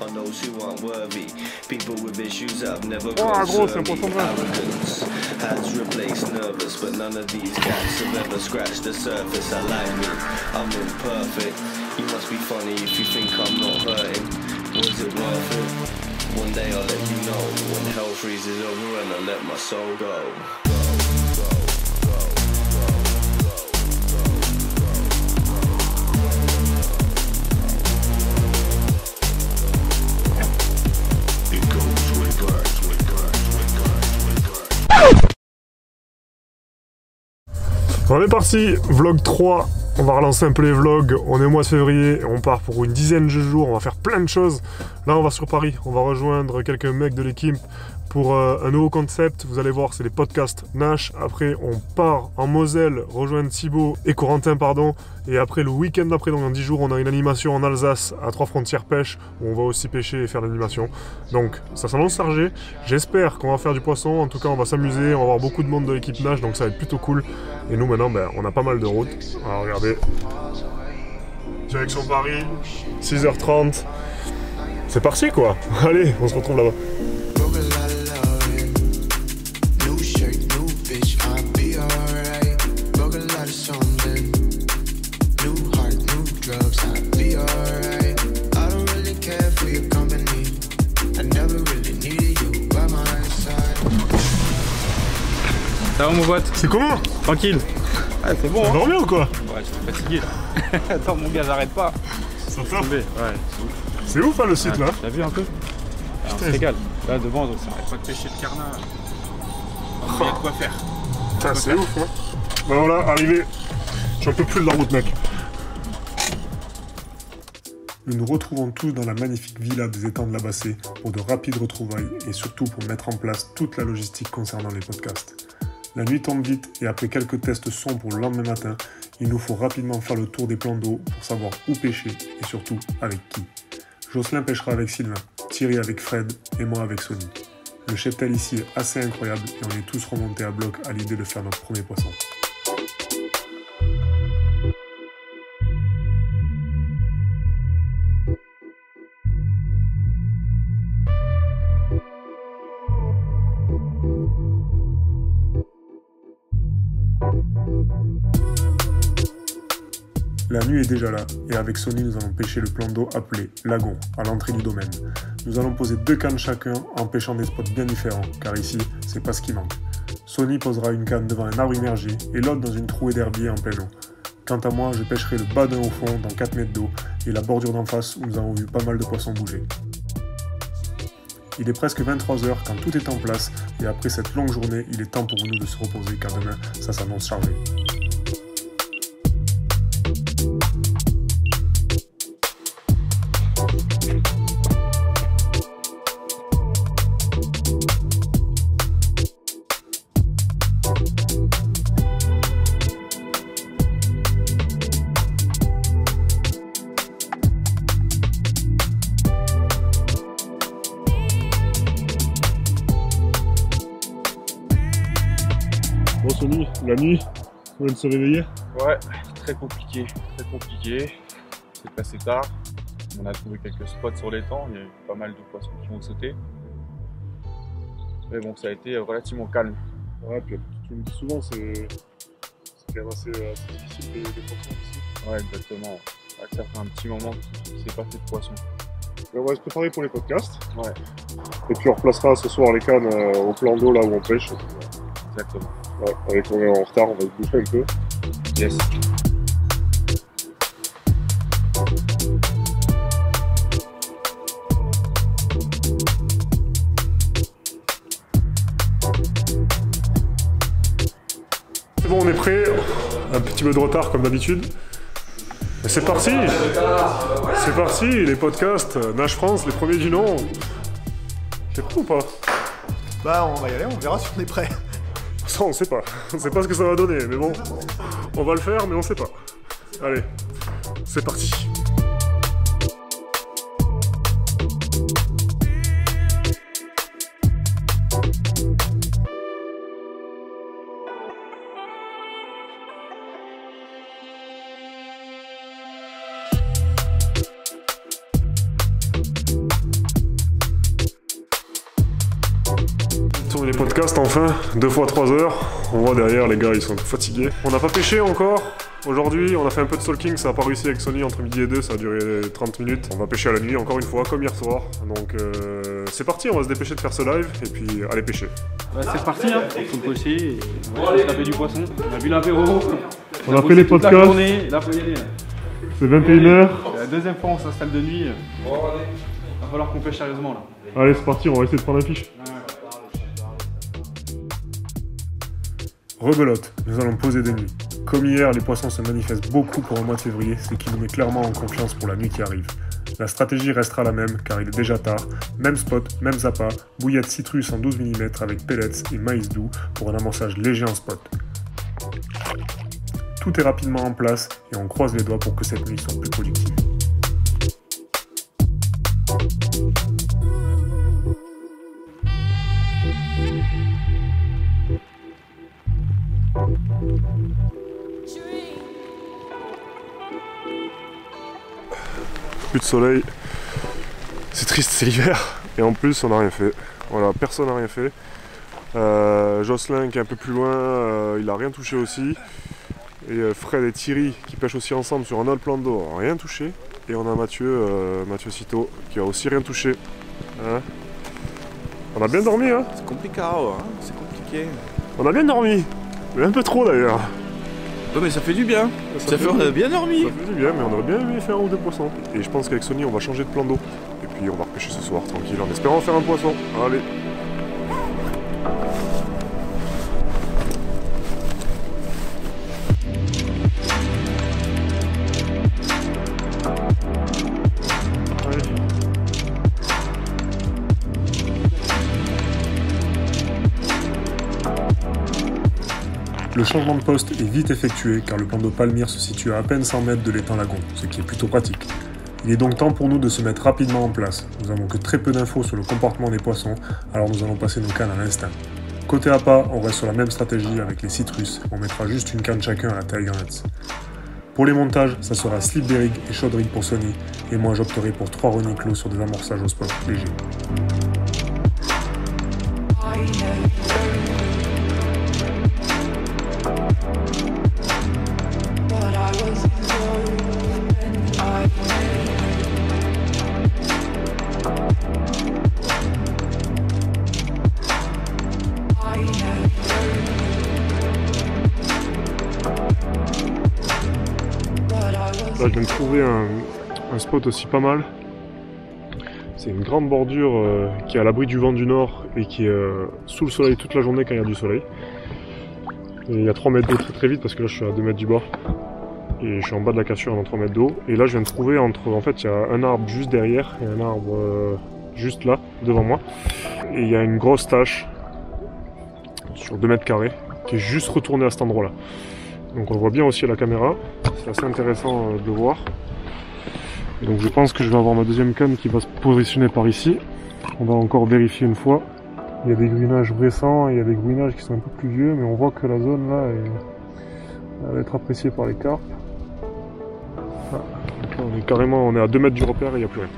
on those who aren't worthy. People with issues that have never concerned me. Arrogance has replaced nervous, but none of these cats have ever scratched the surface. I like me, I'm imperfect. You must be funny if you think I'm not hurting. Was it worth it? One day I'll let you know when hell freezes over and I let my soul go. On est parti, vlog 3, on va relancer un peu les vlogs, on est au mois de février, on part pour une dizaine de jours, on va faire plein de choses. Là on va sur Paris, on va rejoindre quelques mecs de l'équipe pour un nouveau concept, vous allez voir c'est les podcasts Nash. Après on part en Moselle, rejoindre Thibaut et Corentin pardon. Et après le week-end d'après, donc dans 10 jours, on a une animation en Alsace à 3 frontières pêche où on va aussi pêcher et faire l'animation. Donc ça s'annonce chargé, j'espère qu'on va faire du poisson, en tout cas on va s'amuser, on va avoir beaucoup de monde de l'équipe Nash donc ça va être plutôt cool. Et nous maintenant on a pas mal de routes, alors regardez, direction Paris, 6h30, c'est parti quoi. Allez, on se retrouve là-bas. Ça va mon pote? C'est comment? Tranquille. Ouais, c'est bon. T'as dormi ou quoi? Ouais, je suis fatigué. Attends mon gars, j'arrête pas. Ça tape. Ouais, c'est ouf hein, le site là. T'as vu un peu? On se régale. Là devant, donc ça arrête pas de pêcher le carnat. Il y a de quoi faire. Putain, c'est ouf hein. Bah voilà, arrivé. J'en peux plus de la route mec. Nous nous retrouvons tous dans la magnifique villa des étangs de la Bassée pour de rapides retrouvailles et surtout pour mettre en place toute la logistique concernant les podcasts. La nuit tombe vite et après quelques tests son pour le lendemain matin, il nous faut rapidement faire le tour des plans d'eau pour savoir où pêcher et surtout avec qui. Jocelyn pêchera avec Sylvain, Thierry avec Fred et moi avec Sony. Le cheptel ici est assez incroyable et on est tous remontés à bloc à l'idée de faire notre premier poisson. La nuit est déjà là, et avec Sony nous allons pêcher le plan d'eau appelé Lagon, à l'entrée du domaine. Nous allons poser 2 cannes chacun en pêchant des spots bien différents, car ici, c'est pas ce qui manque. Sony posera une canne devant un arbre immergé et l'autre dans une trouée d'herbier en pleine eau. Quant à moi, je pêcherai le bas d'un au fond dans 4 mètres d'eau et la bordure d'en face où nous avons vu pas mal de poissons bouger. Il est presque 23h quand tout est en place, et après cette longue journée, il est temps pour nous de se reposer car demain, ça s'annonce chargé. Bon Sony, la nuit, on vient de se réveiller. Ouais, très compliqué, très compliqué. C'est passé tard. On a trouvé quelques spots sur l'étang, il y a eu pas mal de poissons qui ont sauté. Mais bon, ça a été relativement calme. Ouais, puis tu me dis souvent, c'est quand même assez difficile des poissons ici. Ouais, exactement. Ouais, ça fait un petit moment qu'il s'est pas fait de poissons. On va se préparer pour les podcasts. Ouais. Et puis on replacera ce soir les cannes au plan d'eau là où on pêche. Exactement. Ouais, avec on est en retard, on va se bouffer un peu. Yes. C'est bon, on est prêt. Un petit peu de retard comme d'habitude. Mais c'est parti. C'est parti, les podcasts Nash France, les premiers du nom. T'es prêt ou pas? Bah on va y aller, on verra si on est prêt. Ça on sait pas. On sait pas ce que ça va donner, mais bon. On va le faire, mais on sait pas. Allez, c'est parti. Podcast enfin, 2 fois 3 heures. On voit derrière, les gars, ils sont fatigués. On n'a pas pêché encore. Aujourd'hui, on a fait un peu de stalking, ça n'a pas réussi avec Sony entre midi et 2, ça a duré 30 minutes. On va pêcher à la nuit, encore une fois, comme hier soir. Donc c'est parti, on va se dépêcher de faire ce live et puis aller pêcher. Bah, c'est parti, hein. Faut pêcher et on va taper du poisson. On a bu l'apéro. On a fait les podcasts. La journée, là, faut y aller. C'est 21h. C'est la deuxième fois on s'installe de nuit. Va falloir qu'on pêche sérieusement là. Allez, c'est parti, on va essayer de prendre un fiche. Rebelote, nous allons poser des nuits. Comme hier, les poissons se manifestent beaucoup pour le mois de février, ce qui nous met clairement en confiance pour la nuit qui arrive. La stratégie restera la même car il est déjà tard. Même spot, même zappa, bouillette citrus en 12 mm avec pellets et maïs doux pour un amorçage léger en spot. Tout est rapidement en place et on croise les doigts pour que cette nuit soit plus productive. Plus de soleil, c'est triste, c'est l'hiver et en plus on n'a rien fait. Voilà, personne n'a rien fait. Jocelyn qui est un peu plus loin, il a rien touché aussi. Et Fred et Thierry qui pêchent aussi ensemble sur un autre plan d'eau, rien touché. Et on a Mathieu Citeau qui a aussi rien touché. Hein, on a bien dormi, hein. C'est compliqué, hein. C'est compliqué. On a bien dormi, mais un peu trop d'ailleurs. Non mais ça fait du bien. Ça fait on a bien dormi. Ça fait du bien, mais on aurait bien aimé faire un ou deux poissons. Et je pense qu'avec Sony on va changer de plan d'eau. Et puis on va repêcher ce soir tranquille en espérant faire un poisson. Allez. Le changement de poste est vite effectué car le plan d'eau Palmyre se situe à peine 100 mètres de l'étang lagon, ce qui est plutôt pratique. Il est donc temps pour nous de se mettre rapidement en place. Nous n'avons que très peu d'infos sur le comportement des poissons, alors nous allons passer nos cannes à l'instinct. Côté appât, on reste sur la même stratégie avec les citrus, on mettra juste une canne chacun à la Tiger Nets. Pour les montages, ça sera slip des rigs et shot rig pour Sony, et moi j'opterai pour 3 reniclos sur des amorçages au spot léger. Là, je viens de trouver un spot aussi pas mal. C'est une grande bordure qui est à l'abri du vent du nord et qui est sous le soleil toute la journée quand il y a du soleil. Et il y a 3 mètres d'eau très très vite parce que là je suis à 2 mètres du bord. Et je suis en bas de la cassure dans 3 mètres d'eau. Et là je viens de trouver en fait il y a un arbre juste derrière et un arbre juste là, devant moi. Et il y a une grosse tache sur 2 mètres carrés qui est juste retournée à cet endroit là. Donc on le voit bien aussi à la caméra, c'est assez intéressant de le voir. Donc je pense que je vais avoir ma deuxième canne qui va se positionner par ici. On va encore vérifier une fois. Il y a des gruinages récents, il y a des gruinages qui sont un peu plus vieux, mais on voit que la zone là va être appréciée par les carpes. Ah, donc là, on est à 2 mètres du repère et il n'y a plus rien.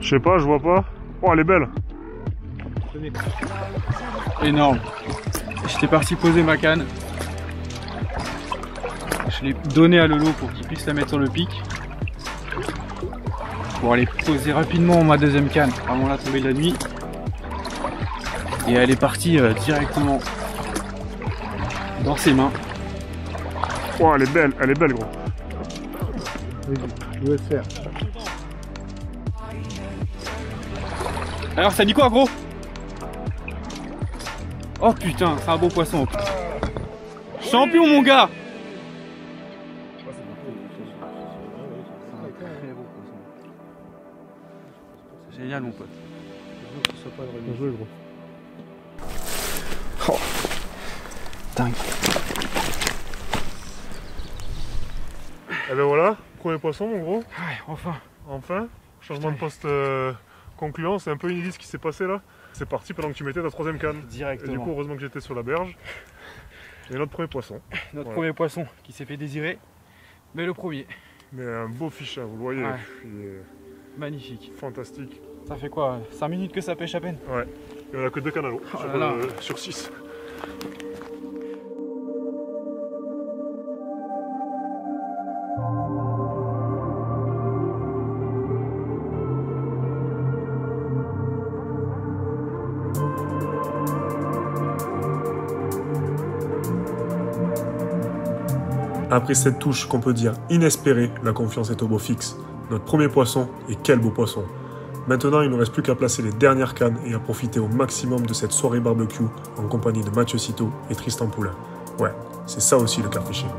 Je sais pas, je vois pas. Oh, elle est belle. Énorme. J'étais parti poser ma canne. Je l'ai donnée à Lolo pour qu'il puisse la mettre sur le pic. Pour aller poser rapidement ma deuxième canne avant la tombée de la nuit. Et elle est partie directement dans ses mains. Oh, elle est belle gros. Je vais le faire. Alors ça dit quoi gros? Oh putain, c'est un beau poisson. champion, mon gars. C'est génial, mon pote. Bien joué, gros. Oh. Dingue. Et ben voilà, premier poisson, mon gros. Ouais, enfin. Enfin, changement de poste concluant, c'est un peu inédit ce qui s'est passé là. C'est parti pendant que tu mettais ta troisième canne. Directement. Et du coup, heureusement que j'étais sur la berge. Et notre premier poisson. Notre premier poisson qui s'est fait désirer, mais le premier. Mais un beau fiche, hein, vous le voyez. Ouais. Il est Magnifique. fantastique. Ça fait quoi, 5 minutes que ça pêche à peine? Ouais. Et on a que 2 cannes à l'eau sur 6. Après cette touche qu'on peut dire inespérée, la confiance est au beau fixe. Notre premier poisson, et quel beau poisson! Maintenant, il ne nous reste plus qu'à placer les dernières cannes et à profiter au maximum de cette soirée barbecue en compagnie de Mathieu Citeau et Tristan Poulain. Ouais, c'est ça aussi le carfishing.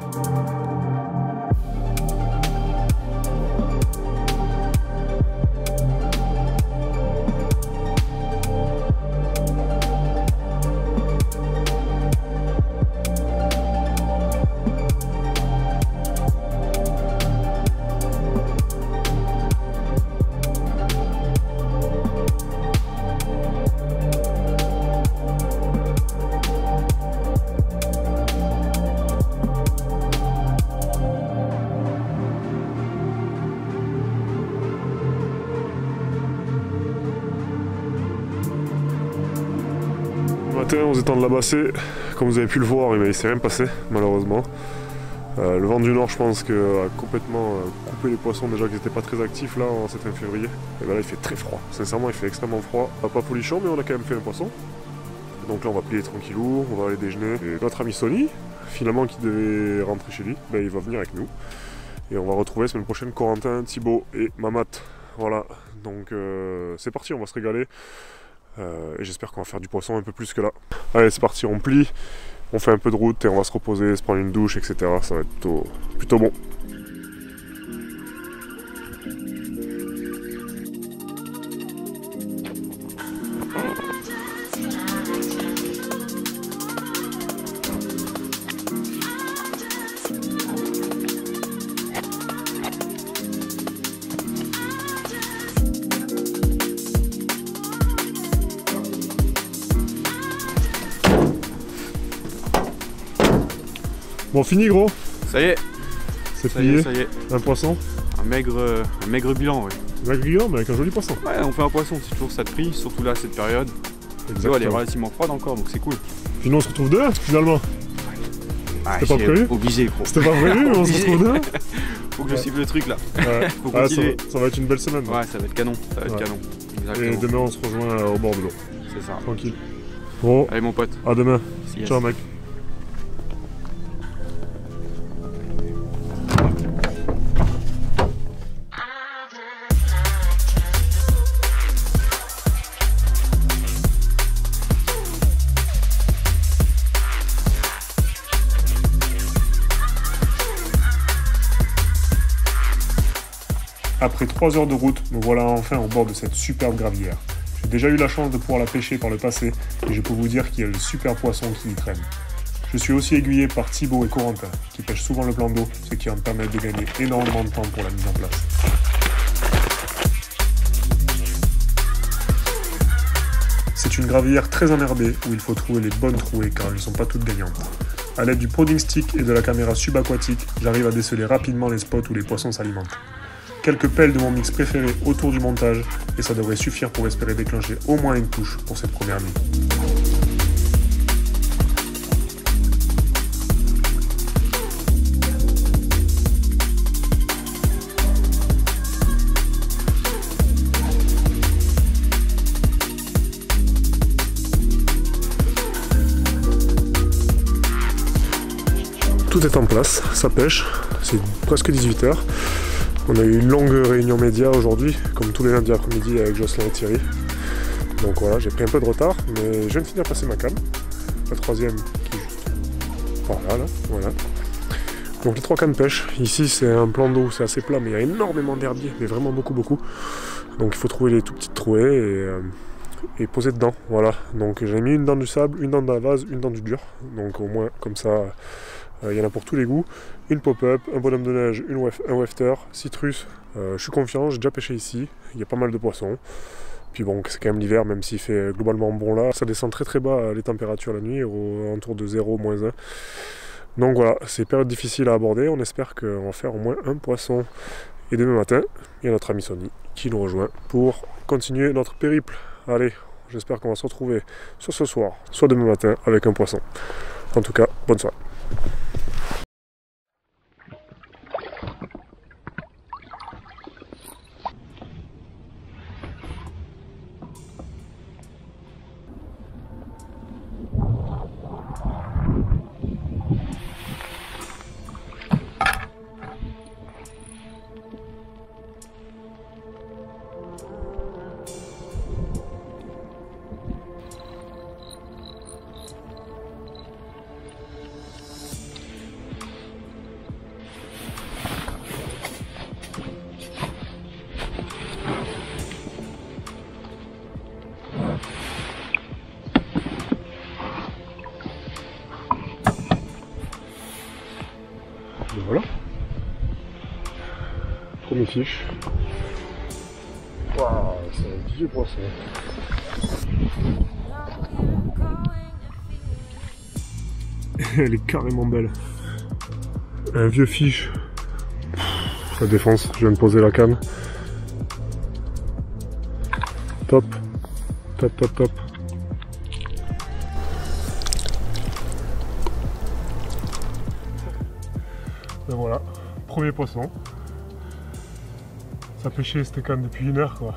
Aux étangs de la Bassée, comme vous avez pu le voir, il s'est rien passé malheureusement. Le vent du nord, je pense, a complètement coupé les poissons déjà qui n'étaient pas très actifs là en 7 février. Et ben là il fait très froid, sincèrement il fait extrêmement froid. Pas folichon, mais on a quand même fait un poisson. Donc là on va plier tranquillou, on va aller déjeuner. Et notre ami Sony, finalement qui devait rentrer chez lui, ben, il va venir avec nous. Et on va retrouver la semaine prochaine Corentin, Thibaut et Mamat. Voilà, donc c'est parti, on va se régaler. Et j'espère qu'on va faire du poisson un peu plus que là. Allez, c'est parti, on plie, on fait un peu de route et on va se reposer, se prendre une douche, etc. Ça va être plutôt bon. Bon, fini gros. Ça y est. C'est plié. Ça y est. Un poisson. Un maigre bilan, ouais. Maigre bilan, mais avec un joli poisson. Ouais, on fait un poisson, c'est toujours ça de prix, surtout là, cette période. L'eau elle est relativement froide encore, donc c'est cool. Puis nous on se retrouve deux finalement. Ah, c'était pas prévu. Obligé, gros. C'était pas prévu, mais on se retrouve deux. Faut que je suive le truc là. Ouais. Faut continuer. Ça va être une belle semaine. Ouais, ça va être canon. Ça va être canon. Exactement. Et demain on se rejoint au bord de l'eau. C'est ça. Tranquille. Bon. Allez mon pote. À demain. Yes. Ciao mec. Après 3 heures de route, me voilà enfin au bord de cette superbe gravière. J'ai déjà eu la chance de pouvoir la pêcher par le passé et je peux vous dire qu'il y a de super poissons qui y traînent. Je suis aussi aiguillé par Thibaut et Corentin, qui pêchent souvent le plan d'eau, ce qui va me permettre de gagner énormément de temps pour la mise en place. C'est une gravière très enherbée où il faut trouver les bonnes trouées car elles ne sont pas toutes gagnantes. A l'aide du prodding stick et de la caméra subaquatique, j'arrive à déceler rapidement les spots où les poissons s'alimentent. Quelques pelles de mon mix préféré autour du montage et ça devrait suffire pour espérer déclencher au moins une touche pour cette première nuit. Tout est en place, ça pêche, c'est presque 18 h. On a eu une longue réunion média aujourd'hui, comme tous les lundis après-midi avec Jocelyn et Thierry. Donc voilà, j'ai pris un peu de retard, mais je viens de finir de passer ma canne. La troisième qui est juste Voilà, là, voilà. Donc les 3 cannes pêche, ici c'est un plan d'eau, c'est assez plat, mais il y a énormément d'herbiers, mais vraiment beaucoup. Donc il faut trouver les tout petites trouées et poser dedans, voilà. Donc j'ai mis une dans du sable, une dans de la vase, une dans du dur. Donc au moins comme ça, il y en a pour tous les goûts. Une pop-up, un bonhomme de neige, un wefter, citrus. Je suis confiant, j'ai déjà pêché ici, il y a pas mal de poissons. Puis bon, c'est quand même l'hiver, même s'il fait globalement bon là. Ça descend très bas les températures la nuit, autour de 0, -1. Donc voilà, c'est période difficile à aborder. On espère qu'on va faire au moins un poisson. Et demain matin, il y a notre ami Sonny qui nous rejoint pour continuer notre périple. Allez, j'espère qu'on va se retrouver soit ce soir, soit demain matin avec un poisson. En tout cas, bonne soirée. Voilà. Premier fiche. Waouh, c'est un vieux poisson. Elle est carrément belle. Un vieux fiche. Ça défonce, je viens de poser la canne. Top. Top. Et voilà, premier poisson. Ça pêchait cette canne depuis 1 heure quoi.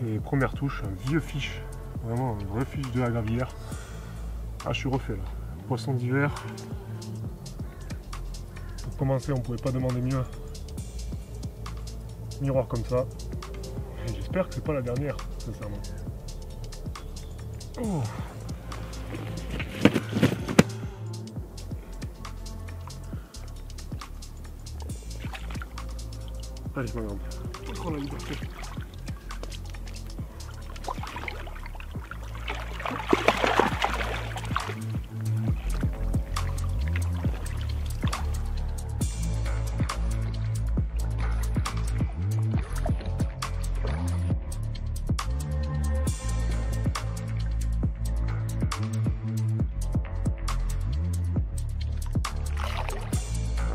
Et première touche, un vieux fiche. Vraiment un vrai fiche de la gravière. Ah, je suis refait là. Poisson d'hiver. Pour commencer, on pouvait pas demander mieux. Miroir comme ça. Et j'espère que c'est pas la dernière, sincèrement. Oh. Allez, ma grande. Oh la liberté.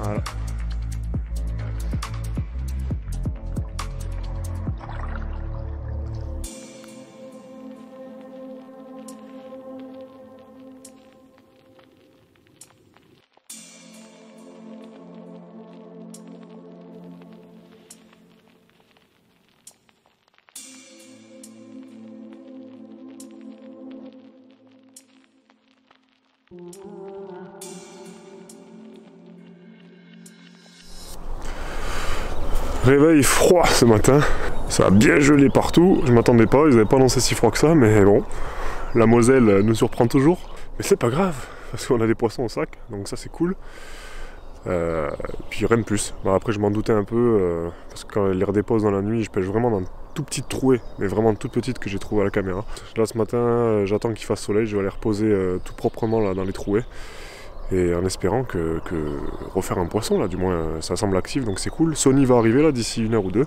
Voilà. Réveil froid ce matin, ça a bien gelé partout, je m'attendais pas, ils n'avaient pas annoncé si froid que ça, mais bon, la Moselle nous surprend toujours, mais c'est pas grave, parce qu'on a des poissons au sac, donc ça c'est cool. Puis rien de plus. Bon, après je m'en doutais un peu, parce que quand elle les redépose dans la nuit, je pêche vraiment dans une toute petite trouée, mais vraiment toute petite que j'ai trouvée à la caméra. Là ce matin, j'attends qu'il fasse soleil, je vais aller reposer tout proprement là dans les trouées. Et en espérant que refaire un poisson là, du moins ça semble actif, donc c'est cool. Sonny va arriver là d'ici 1 heure ou 2,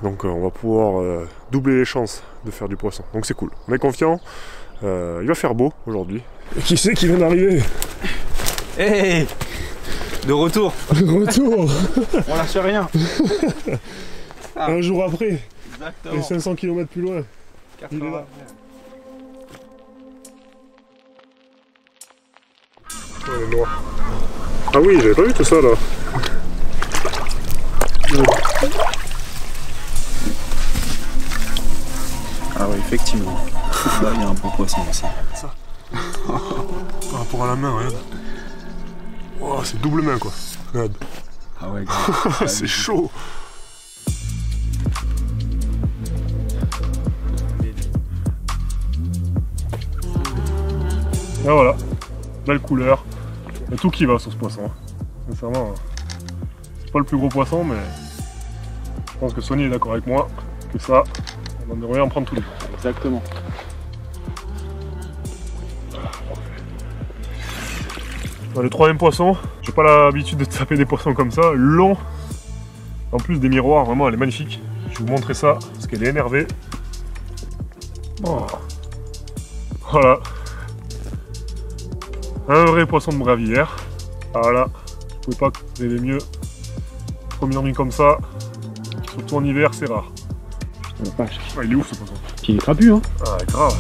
donc on va pouvoir doubler les chances de faire du poisson, donc c'est cool. On est confiant, il va faire beau aujourd'hui. Et qui c'est qui vient d'arriver? Hey, de retour. Retour. On lâche rien. Un jour après. Exactement. Et 500 km plus loin. Il est là. Oh, elle est noire. Ah oui, j'avais pas vu tout ça là. Ah ouais, effectivement. Là, il y a un bon poisson aussi. Ça. Par rapport à la main, regarde. Oh, c'est double main quoi. Regarde. Ah ouais, grave. C'est chaud. Et voilà. Belle couleur. Il y a tout qui va sur ce poisson. Sincèrement, c'est pas le plus gros poisson, mais je pense que Sony est d'accord avec moi que ça, on devrait en prendre tous les jours. Exactement. Le troisième poisson, j'ai pas l'habitude de taper des poissons comme ça, long. En plus des miroirs, vraiment elle est magnifique. Je vais vous montrer ça parce qu'elle est énervée. Oh. Voilà. Un vrai poisson de bravière. Voilà. Je pouvais pas rêver mieux. Première nuit comme ça. Surtout en hiver, c'est rare. Putain, la vache. Ah, il est ouf ce poisson. Puis il est trapu, hein. Ah, grave.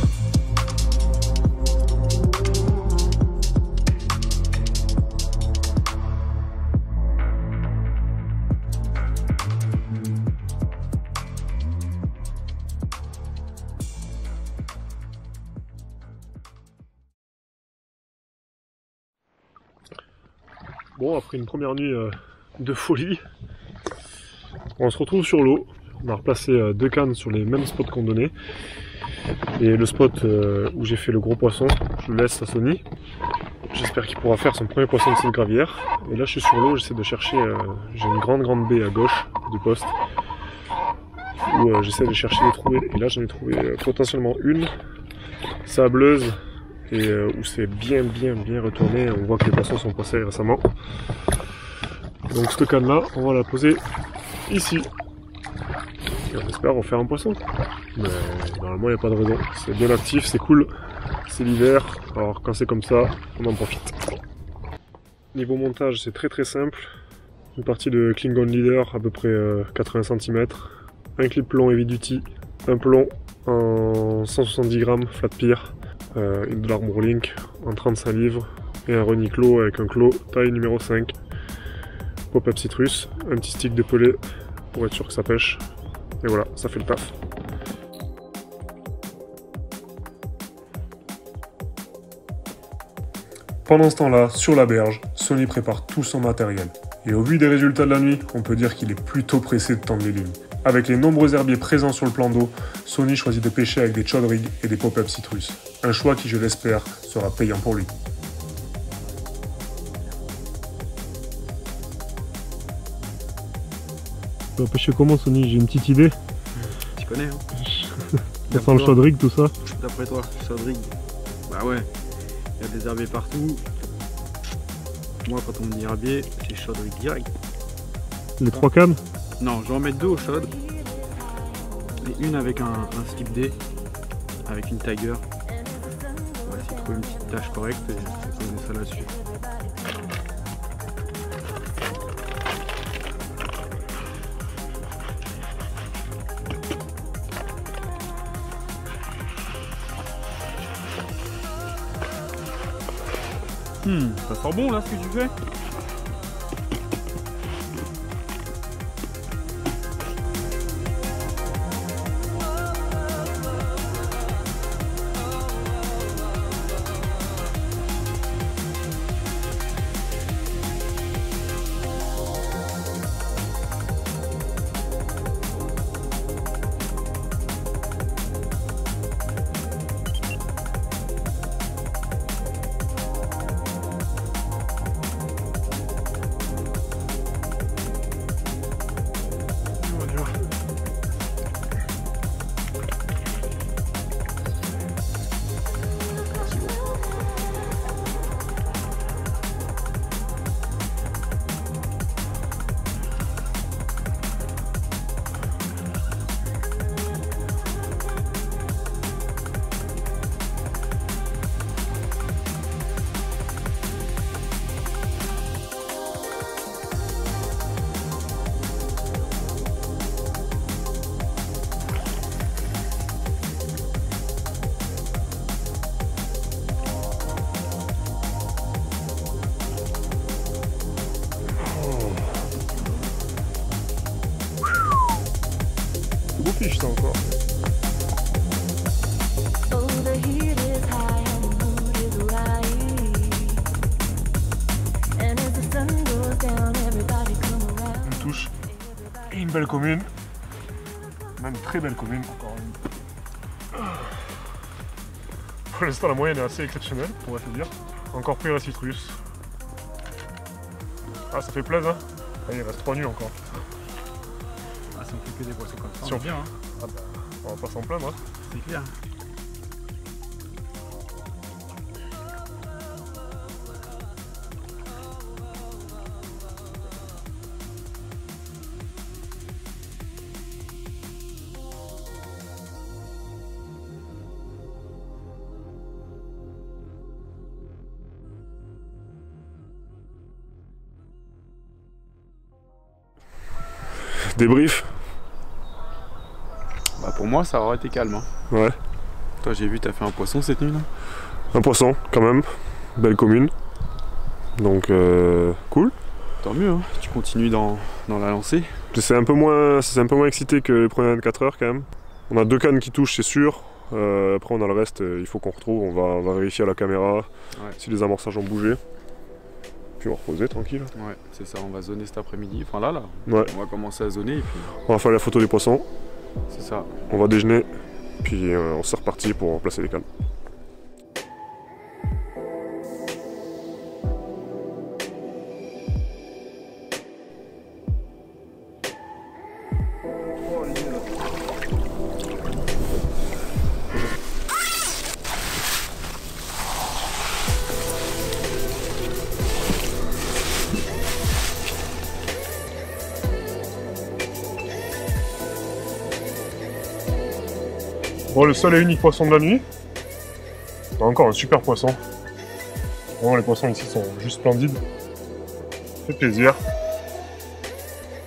Bon, après une première nuit de folie, on se retrouve sur l'eau. On a replacé 2 cannes sur les mêmes spots qu'on donnait. Et le spot où j'ai fait le gros poisson, je le laisse à Sony. J'espère qu'il pourra faire son premier poisson de cette gravière. Et là je suis sur l'eau, j'essaie de chercher, j'ai une grande baie à gauche du poste. Où j'essaie de chercher les trouver. Et là j'en ai trouvé potentiellement une sableuse. Et où c'est bien retourné, on voit que les poissons sont passés récemment. Donc cette canne là, on va la poser ici. Et on espère refaire un poisson. Mais normalement il n'y a pas de raison. C'est bien actif, c'est cool. C'est l'hiver, alors quand c'est comme ça, on en profite. Niveau montage, c'est très simple. Une partie de Klingon Leader, à peu près 80 cm. Un clip plomb heavy duty, un plomb en 170 grammes flat pier. Une de l'Armor Link en 35 livres et un reniclo avec un clos taille numéro 5, pop-up citrus, un petit stick de pelé pour être sûr que ça pêche et voilà, ça fait le taf. Pendant ce temps-là, sur la berge, Sony prépare tout son matériel et au vu des résultats de la nuit, on peut dire qu'il est plutôt pressé de tendre les lignes. Avec les nombreux herbiers présents sur le plan d'eau, Sony choisit de pêcher avec des chod rigs et des pop-up citrus. Un choix qui, je l'espère, sera payant pour lui. Tu vas pêcher comment, Sony? J'ai une petite idée. Tu connais, hein. Ça sent le chod rig, tout ça? D'après toi, chod rig. Bah ouais, il y a des herbiers partout. Moi, quand on me dit herbier, c'est chod rig direct. Les 3 cannes? Non, je vais en mettre 2 au chaude et une avec un slip D avec une tiger. On va essayer de trouver une petite tâche correcte et poser ça là-dessus. Ça sent bon là ce que tu fais? fiche ça encore. Une touche et une belle commune. Même très belle commune. Encore une. Pour l'instant la moyenne est assez exceptionnelle, on va te dire. Encore pris la citrus. Ah, ça fait plaisir. Ah, il reste 3 nuits encore. Ah, si on fait que des poissons comme ça, Si on bien. Hein. Ah bah, on va pas s'en plaindre. Hein. C'est clair. Débrief. Bah pour moi ça aurait été calme. Hein. Ouais. Toi j'ai vu t'as fait un poisson cette nuit là. Un poisson quand même. Belle commune. Donc cool. Tant mieux, hein. Tu continues dans la lancée. C'est un peu moins excité que les premières 24 heures quand même. On a 2 cannes qui touchent, c'est sûr. Après on a le reste, il faut qu'on retrouve. On va vérifier à la caméra si les amorçages ont bougé. Puis on va reposer tranquille. Ouais, c'est ça, on va zoner cet après-midi. Enfin là. Ouais. On va commencer à zoner et puis. On va faire la photo des poissons. C'est ça. On va déjeuner. Puis on s'est reparti pour placer les cannes. Bon, le seul et unique poisson de la nuit. On a encore un super poisson. Vraiment, les poissons ici sont juste splendides. Ça fait plaisir.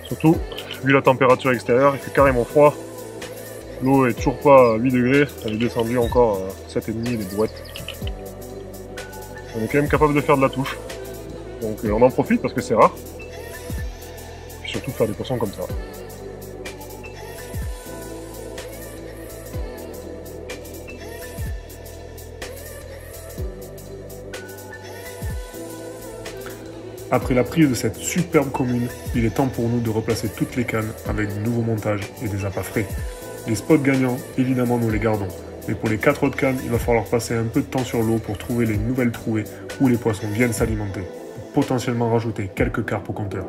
Surtout, vu la température extérieure, il fait carrément froid. L'eau est toujours pas à 8 degrés. Elle est descendue encore à 7,5 les brouettes. On est quand même capable de faire de la touche. Donc on en profite parce que c'est rare. Et surtout faire des poissons comme ça. Après la prise de cette superbe commune, il est temps pour nous de replacer toutes les cannes avec de nouveaux montages et des appâts frais. Les spots gagnants, évidemment nous les gardons, mais pour les 4 autres cannes, il va falloir passer un peu de temps sur l'eau pour trouver les nouvelles trouées où les poissons viennent s'alimenter, pour potentiellement rajouter quelques carpes au compteur.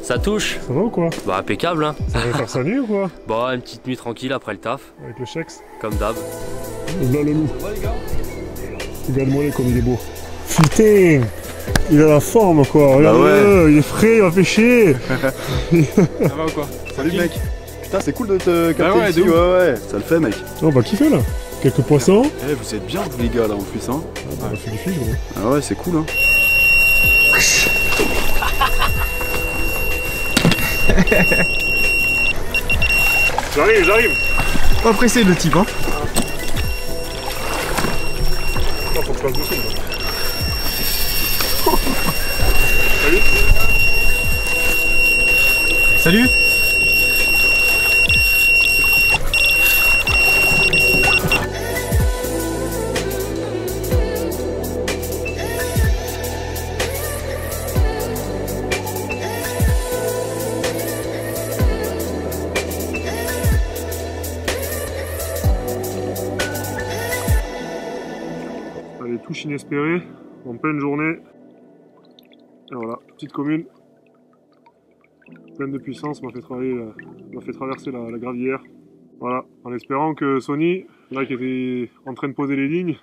Ça touche? Ça va ou quoi? Bah impeccable hein. Ça va faire sa nuit ou quoi? Bon, une petite nuit tranquille après le taf. Avec le Chex. Comme d'hab. Là le loup. Regarde-moi comme il est beau. Putain, il a la forme quoi, regarde-le, il est frais, il va faire chier. Ça va ou quoi? Salut mec. Putain c'est cool de te capter ouais, ici, ouais, ça le fait mec. On va kiffer là. Quelques poissons. Eh vous êtes bien vous les gars là en plus hein. On fait du fiche gros. Ah ouais c'est cool hein. J'arrive. Pas pressé le type hein. Oh, faut que je passe dessous là. Salut. Allez, touche inespérée, en pleine journée. Et voilà, petite commune. Pleine de puissance, m'a fait traverser la gravière. Voilà, en espérant que Sony, là qui était en train de poser les lignes,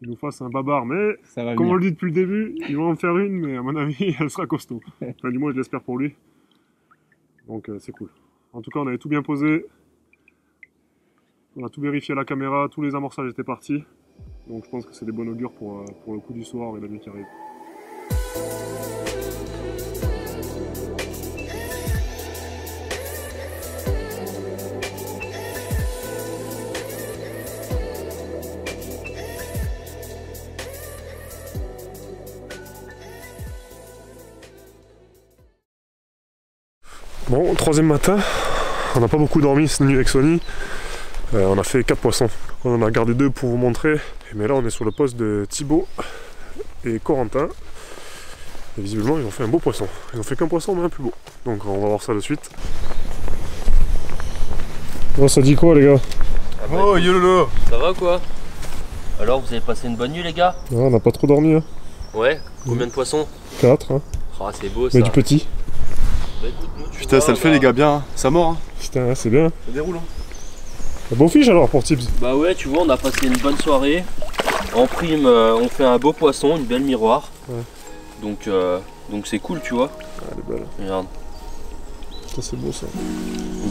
il nous fasse un babar. Mais, Ça va comme on le dit depuis le début, ils vont en faire une, mais à mon avis, elle sera costaud. Enfin, du moins, je l'espère pour lui. Donc, c'est cool. En tout cas, on avait tout bien posé. On a tout vérifié à la caméra, tous les amorçages étaient partis. Donc je pense que c'est des bons augures pour le coup du soir et la nuit qui arrive. Bon, troisième matin, on n'a pas beaucoup dormi cette nuit avec Sony. On a fait 4 poissons. On en a gardé 2 pour vous montrer. Mais là on est sur le poste de Thibaut et Corentin. Et visiblement ils ont fait un beau poisson. Ils ont fait qu'un poisson mais un plus beau. Donc on va voir ça de suite. Bon, ça dit quoi les gars? Oh yololo. Ça va quoi? Alors vous avez passé une bonne nuit les gars? Ouais, on n'a pas trop dormi hein. Ouais, combien de poissons? 4 hein. Ah c'est beau ça. Mais du petit. Bah, écoute, nous, tu Putain, vois, ça le fait les gars bien, hein. Ça mord. Hein. Putain, c'est bien. Ça déroule. Hein. Un beau fiche alors pour Tibbs. Bah ouais, tu vois, on a passé une bonne soirée. En prime, on fait un beau poisson, une belle miroir. Ouais. Donc c'est cool, tu vois. Ah, elle est belle. Regarde. Ça c'est beau ça.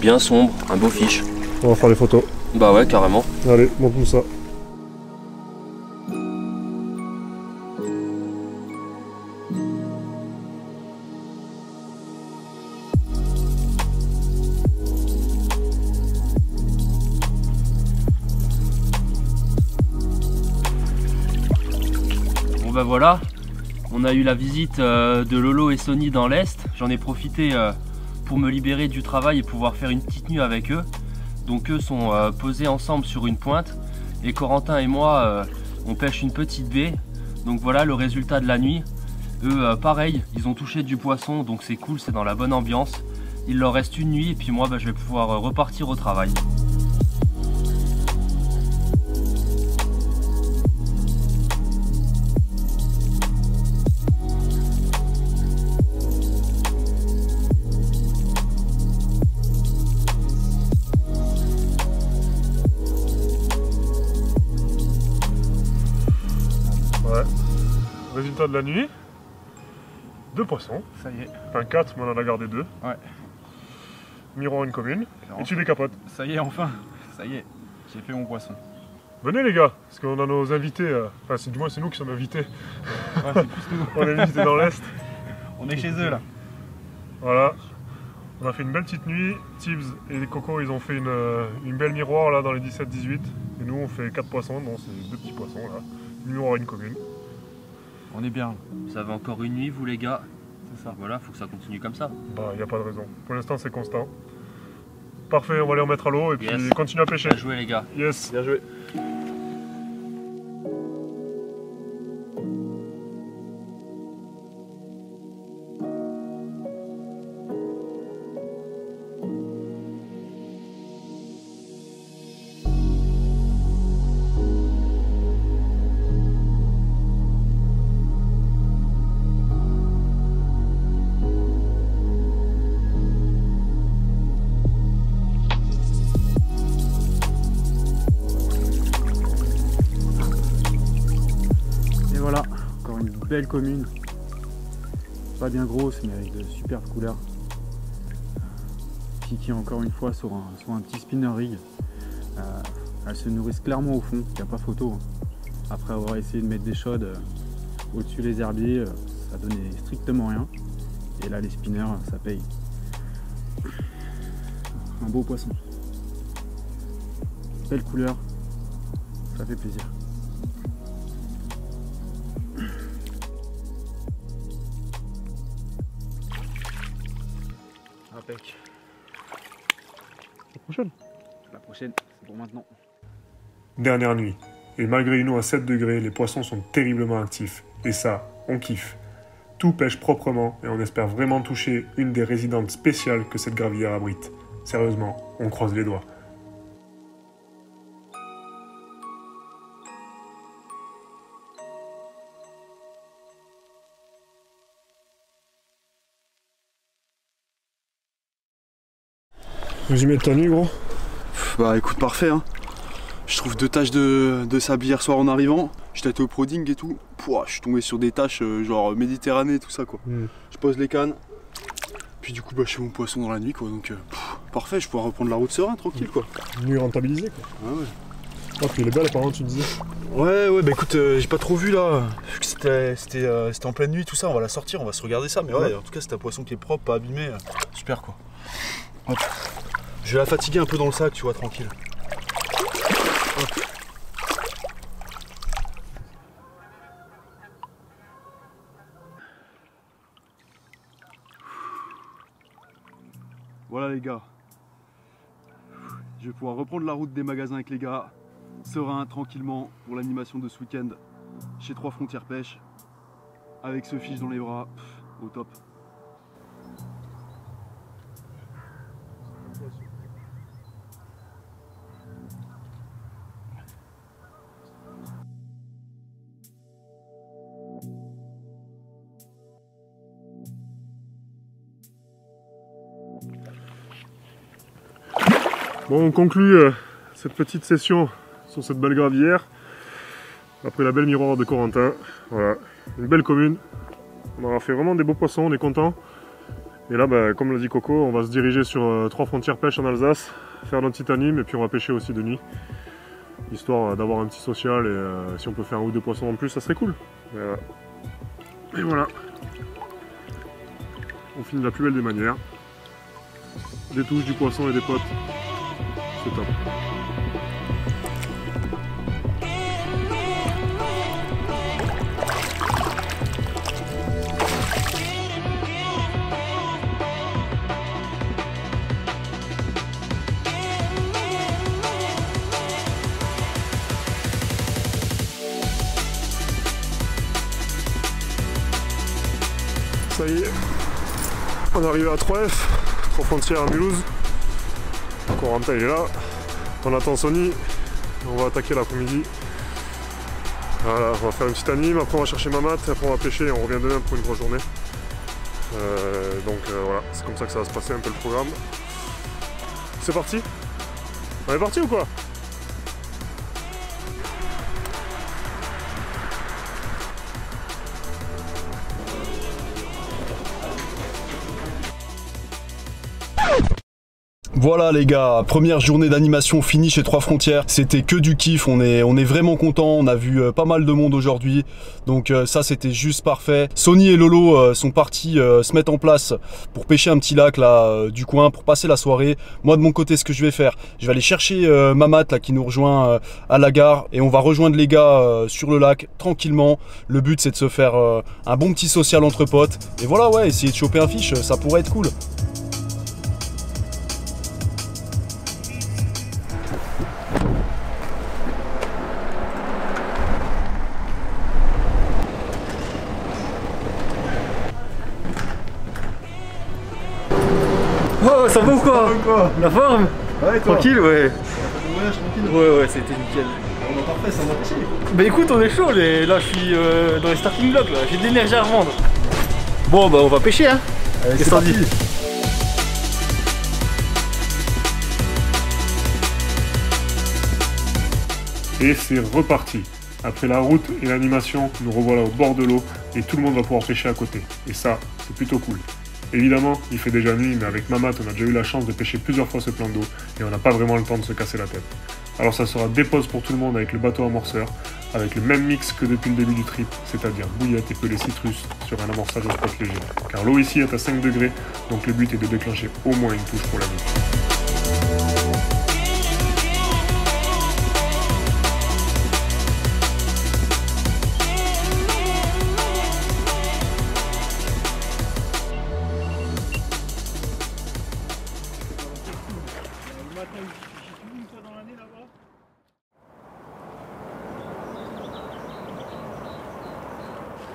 Bien sombre, un beau fiche. On va faire les photos. Bah ouais, carrément. Allez, montre-nous ça. Bon bah voilà, on a eu la visite de Lolo et Sony dans l'Est. J'en ai profité pour me libérer du travail et pouvoir faire une petite nuit avec eux. Donc eux sont posés ensemble sur une pointe et Corentin et moi on pêche une petite baie. Donc voilà le résultat de la nuit. Eux pareil, ils ont touché du poisson donc c'est cool, c'est dans la bonne ambiance. Il leur reste une nuit et puis moi je vais pouvoir repartir au travail. Ouais. Résultat de la nuit. 2 poissons. Ça y est, Enfin 4 mais on en a gardé 2. Ouais. Miroir une commune. Alors, Et tu les capotes. ça y est enfin, ça y est, j'ai fait mon poisson. Venez les gars, parce qu'on a nos invités. Enfin du moins c'est nous qui sommes invités. Ouais, c'est plus nous. On est invités dans l'Est. On est chez eux là. Voilà. On a fait une belle petite nuit. Tibbs et les Coco ils ont fait une belle miroir là dans les 17-18. Et nous on fait 4 poissons, non c'est 2 petits poissons là. Une miroir une commune. On est bien. Vous avez encore une nuit vous les gars. C'est ça. Voilà, faut que ça continue comme ça. Bah y a pas de raison. Pour l'instant c'est constant. Parfait, on va aller en mettre à l'eau et puis Yes. continuer à pêcher. Bien joué les gars. Yes. Bien joué. Et voilà, encore une belle commune. Pas bien grosse mais avec de superbes couleurs. Qui encore une fois sur un petit spinner rig. Elles se nourrissent clairement au fond, il n'y a pas photo. Hein. Après avoir essayé de mettre des chaudes au-dessus des herbiers, ça donnait strictement rien. Et là les spinners, ça paye. Un beau poisson. Belle couleur, ça fait plaisir. Impec. La prochaine. La prochaine, c'est pour maintenant. Dernière nuit. Et malgré une eau à 7 degrés, les poissons sont terriblement actifs. Et ça, on kiffe. Tout pêche proprement et on espère vraiment toucher une des résidentes spéciales que cette gravière abrite. Sérieusement, on croise les doigts. Résumé de ta nuit, gros? Bah écoute, parfait. Hein. Je trouve 2 taches de sable hier soir en arrivant. J'étais au proding et tout. Pouah, je suis tombé sur des taches genre Méditerranée, tout ça quoi. Je pose les cannes. Puis du coup, bah, je fais mon poisson dans la nuit quoi. Donc parfait, je pourrais reprendre la route serein, tranquille quoi. Nuit rentabilisée, quoi. Ah ouais. Oh, puis il est belle, apparemment, tu disais. Ouais, bah écoute, j'ai pas trop vu là. Vu que c'était en pleine nuit, tout ça. On va la sortir, on va se regarder ça. Mais ouais, en tout cas, c'est un poisson qui est propre, pas abîmé. Super quoi. Hop. Je vais la fatiguer un peu dans le sac, tu vois, tranquille. Hop. Voilà les gars. Je vais pouvoir reprendre la route des magasins avec les gars, serein, tranquillement, pour l'animation de ce week-end chez 3 Frontières Pêche, avec ce fiche dans les bras, au top. Bon, on conclut cette petite session sur cette belle gravière. Après la belle miroir de Corentin. Voilà, une belle commune. On aura fait vraiment des beaux poissons, on est content. Et là, bah, comme l'a dit Coco, on va se diriger sur 3 Frontières Pêche en Alsace, faire notre petite anime et puis on va pêcher aussi de nuit. Histoire d'avoir un petit social et si on peut faire 1 ou 2 poissons en plus, ça serait cool. Et voilà. On finit de la plus belle des manières. Des touches, du poisson et des potes. C'est top. Ça y est, on est arrivé à 3F, 3 Frontières à Mulhouse. Corentin il est là, on attend Sony, on va attaquer l'après-midi. Voilà, on va faire une petite anime, après on va chercher Mamat, après on va pêcher et on revient demain pour une grosse journée. Voilà, c'est comme ça que ça va se passer un peu le programme. C'est parti? On est parti ou quoi? Voilà les gars, première journée d'animation finie chez 3 Frontières. C'était que du kiff, on est vraiment content. On a vu pas mal de monde aujourd'hui. Donc ça c'était juste parfait. Sony et Lolo sont partis se mettre en place pour pêcher un petit lac là du coin pour passer la soirée. Moi de mon côté ce que je vais faire, je vais aller chercher Mamat là qui nous rejoint à la gare et on va rejoindre les gars sur le lac tranquillement. Le but c'est de se faire un bon petit social entre potes. Et voilà ouais, essayer de choper un fiche, ça pourrait être cool. Oh, ça va ou quoi? La forme? Ouais, toi. Tranquille, ouais. Voyage tranquille. Ouais, c'était nickel. On est parfait, ça va pêcher. Bah écoute, on est chaud, là je suis dans les starting blocks, là. J'ai de l'énergie à revendre. Bon, bah on va pêcher, hein. Allez, c'est parti. Et c'est reparti. Après la route et l'animation, nous revoilà au bord de l'eau et tout le monde va pouvoir pêcher à côté. Et ça, c'est plutôt cool. Évidemment, il fait déjà nuit, mais avec Mamat, on a déjà eu la chance de pêcher plusieurs fois ce plan d'eau et on n'a pas vraiment le temps de se casser la tête. Alors ça sera des pauses pour tout le monde avec le bateau amorceur, avec le même mix que depuis le début du trip, c'est-à-dire bouillette et pelé citrus sur un amorçage au spot léger. Car l'eau ici est à 5 degrés, donc le but est de déclencher au moins une touche pour la nuit.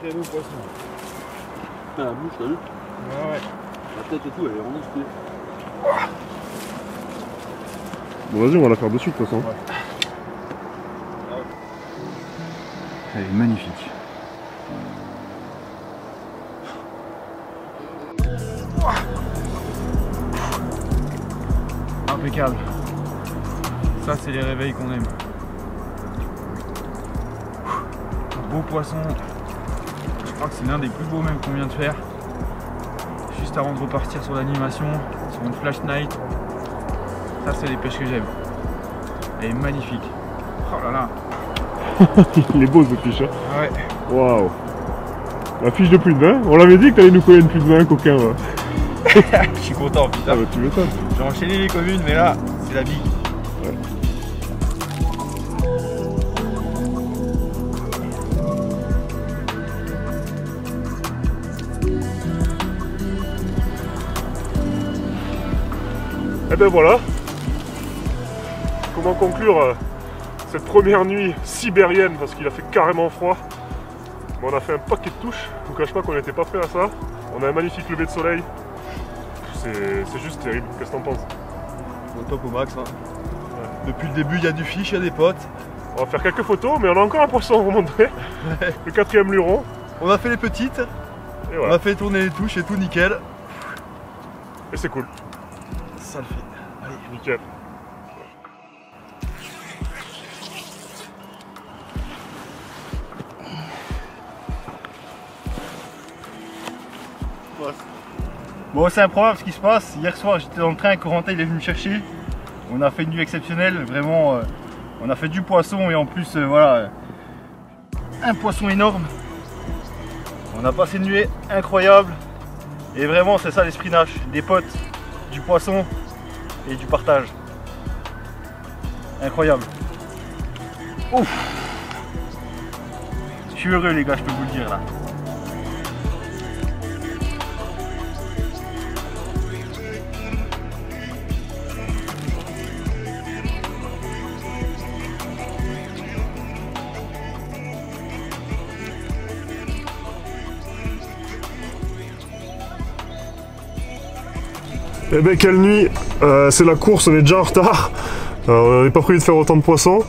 Très beau poisson. Ah, la bouche, t'as vu? Ouais. La tête et tout, elle est vraiment stylée. Bon vas-y, on va la faire de suite de toute façon. Ouais. Elle est magnifique. Impeccable. Ça c'est les réveils qu'on aime. Un beau poisson. Je crois que c'est l'un des plus beaux même qu'on vient de faire. Juste avant de repartir sur l'animation, sur une flash night. Ça c'est les pêches que j'aime. Elle est magnifique. Oh là là. Il est beau ce fiche. Hein. Ouais. Waouh. La fiche de plus de 20. On l'avait dit que t'allais nous coller une plus de 20, coquin. Ouais. Je suis content putain. Ah bah tu m'étonnes. J'ai enchaîné les communes mais là c'est la big. Ouais. Et ben voilà. comment conclure cette première nuit sibérienne, parce qu'il a fait carrément froid. Mais on a fait un paquet de touches, je vous cache pas qu'on n'était pas prêt à ça. On a un magnifique lever de soleil. C'est juste terrible, qu'est-ce que t'en penses? Au top au max. Hein. Ouais. Depuis le début, il y a du fish, il y a des potes. On va faire quelques photos, mais on a encore un poisson à vous montrer. Ouais. Le 4e luron. On a fait les petites. Et voilà. On a fait tourner les touches et tout nickel. Et c'est cool. Ça le fait. Allez, nickel. Bon, c'est improbable ce qui se passe. Hier soir, j'étais dans le train, Corentin il est venu me chercher. On a fait une nuit exceptionnelle, vraiment. On a fait du poisson et en plus, voilà, un poisson énorme. On a passé une nuit incroyable. Et vraiment, c'est ça l'esprit Nash. Des potes, du poisson et du partage. Incroyable. Ouf. Je suis heureux les gars, je peux vous le dire là. Eh ben quelle nuit, c'est la course, on est déjà en retard. On n'avait pas prévu de faire autant de poissons.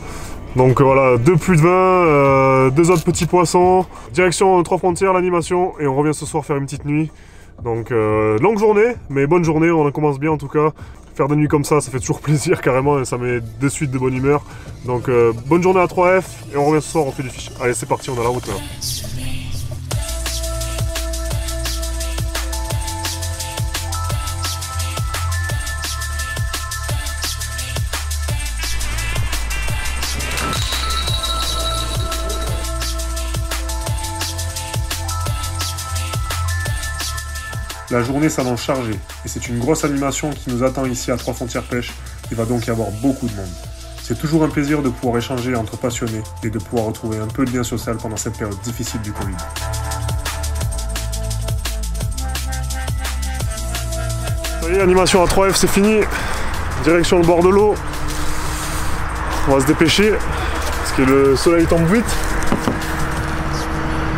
Donc voilà, 2 plus de 20, 2 autres petits poissons. Direction 3 frontières, l'animation, et on revient ce soir faire une petite nuit. Donc longue journée, mais bonne journée, on commence bien en tout cas. Faire des nuits comme ça fait toujours plaisir carrément, et ça met de suite de bonne humeur. Donc bonne journée à 3F, et on revient ce soir, on fait du fish. Allez c'est parti, on a la route là. La journée s'annonce chargée et c'est une grosse animation qui nous attend ici à 3 frontières pêche. Il va donc y avoir beaucoup de monde. C'est toujours un plaisir de pouvoir échanger entre passionnés et de pouvoir retrouver un peu de lien social pendant cette période difficile du Covid. Ça y est, animation à 3F c'est fini. Direction le bord de l'eau. On va se dépêcher parce que le soleil tombe vite.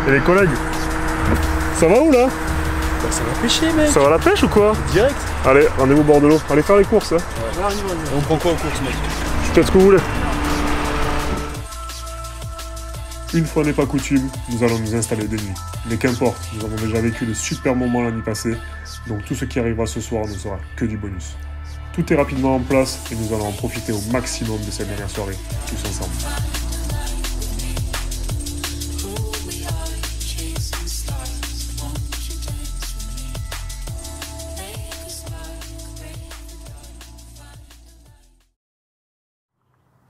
Et les collègues, ça va où là? Ça va pêcher mec. Ça va la pêche ou quoi? Direct. Allez, rendez-vous au bord de l'eau. Allez faire les courses. Hein. Ouais. On prend quoi en course mec? Faites ce que vous voulez. Une fois n'est pas coutume, nous allons nous installer des nuits. Mais qu'importe, nous avons déjà vécu de super moments la nuit passée, donc tout ce qui arrivera ce soir ne sera que du bonus. Tout est rapidement en place et nous allons en profiter au maximum de cette dernière soirée, tous ensemble.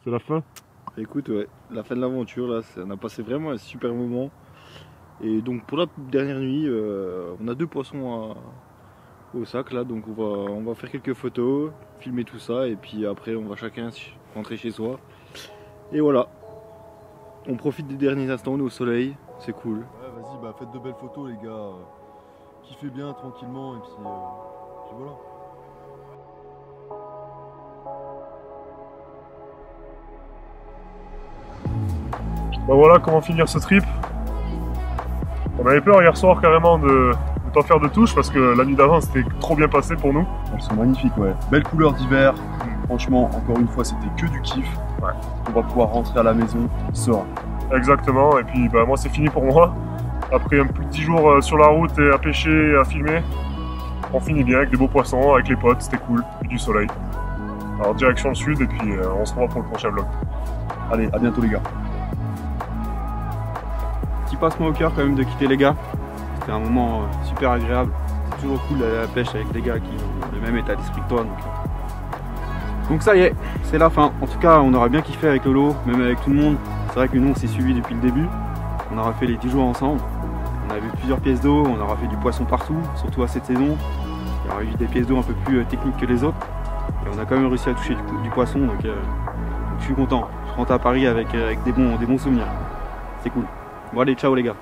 C'est la fin? Écoute, ouais, la fin de l'aventure, là, on a passé vraiment un super moment. Et donc pour la dernière nuit, on a 2 poissons au sac là, donc on va faire quelques photos, filmer tout ça, et puis après on va chacun rentrer chez soi. Et voilà, on profite des derniers instants, on est au soleil, c'est cool. Ouais, vas-y, bah faites de belles photos les gars, kiffez bien tranquillement, et puis voilà. Ben voilà comment finir ce trip. On avait peur hier soir carrément de pas faire de touches parce que la nuit d'avant c'était trop bien passé pour nous. Elles sont magnifiques, ouais. Belle couleur d'hiver. Franchement, encore une fois, c'était que du kiff. Ouais. On va pouvoir rentrer à la maison serein. Exactement, et puis bah, moi c'est fini pour moi. Après un plus de 10 jours sur la route et à pêcher et à filmer, on finit bien avec des beaux poissons, avec les potes, c'était cool, et du soleil. Alors direction le sud et puis on se revoit pour le prochain vlog. Allez, à bientôt les gars. Petit passement au cœur quand même de quitter les gars. C'était un moment super agréable. C'est toujours cool d'aller à la pêche avec des gars qui ont le même état d'esprit que toi. Donc ça y est, c'est la fin. En tout cas, on aura bien kiffé avec Lolo, même avec tout le monde. C'est vrai que nous on s'est suivis depuis le début. On aura fait les 10 jours ensemble. On a vu plusieurs pièces d'eau, on aura fait du poisson partout, surtout à cette saison. Il y aura eu des pièces d'eau un peu plus techniques que les autres. Et on a quand même réussi à toucher du poisson, donc je suis content. Je rentre à Paris avec des bons souvenirs. C'est cool. Bon allez, ciao les gars.